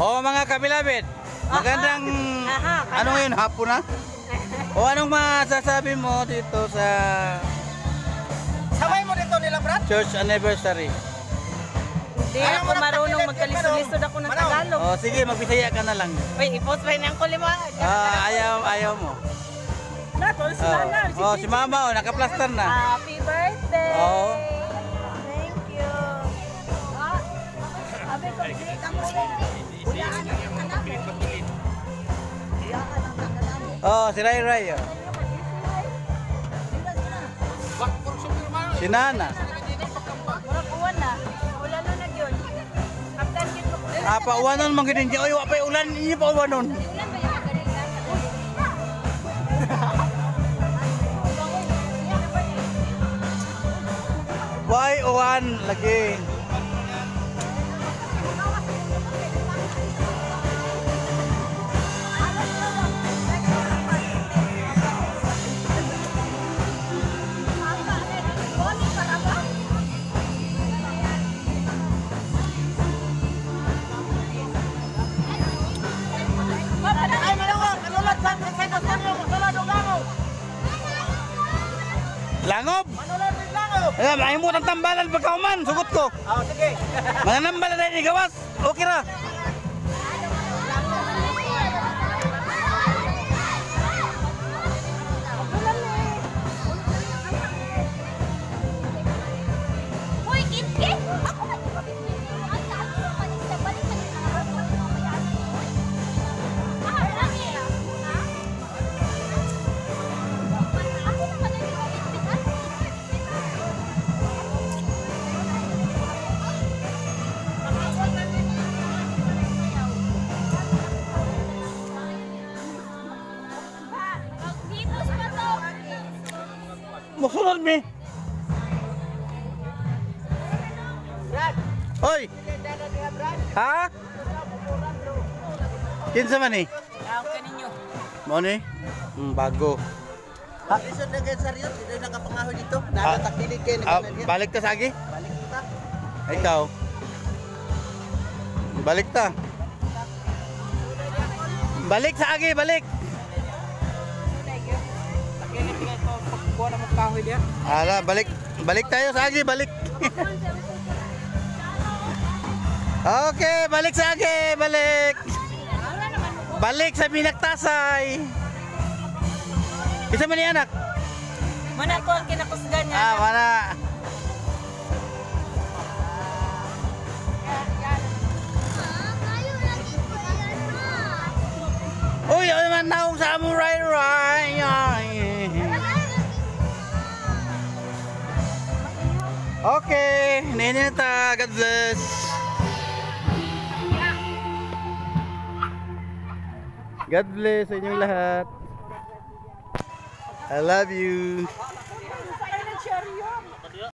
O mga kabilabid, magandang ano ngayon, hapon na? O anong masasabi mo dito sa Sabay mo dito nila, Brad? church anniversary? Hindi ako marunong magkalisod-lisod ako ng Tagalog. O sige, magbisaya ka na lang. Uy, i-post pa yun ang kulima. Ayaw mo. Si mama, naka-plaster na. Happy birthday! Oo. Thank you. Sabi ko, Si Ray Ray. Si Nana. murag uwan na. Ulan na yun. After yun mo. Pauwanon man gid. Oy, wa pa ulan, inyo pa uwanon. Ulan ba yung kanila? Why uwan lagi? Langob? Ayan, mahimut ang tambalan pagkauman, sugot ko. Sige. Mananambalan na ni gawas. Okay ra. Hoy, Kinki! Ako ba yung kapitid? Ay, saan mo kanista? Balik ka nila. Balik mo kaya. Lagi. Ha? Ako naman ang yung kapitid. Mag-vipos pa to. Musunod mi. Brad! Hoy, Brad! ha? Kinsa man ni? Okay ninyo. Mo ni? Bago. Lisod na kayo sa Riot, hindi nakapangahoy dito. Nakatakilig kayo. Balik ta sagi? Balik kita. Ikaw. Balik ta. Balik sa agi, balik. Takilig kayo ito. Pagkuha na mong kahoy diyan. Ala, balik. Balik tayo sa agi, balik. Okay, balik sa agi, balik. Balik sa Binagtasay. Isa man ni anak? Mana ko ang kinakusgan niya. Wala. Uy, ano naman naong sa Samurai Rai. Okay, nene na ta. God bless. God bless sa inyong lahat. I love you.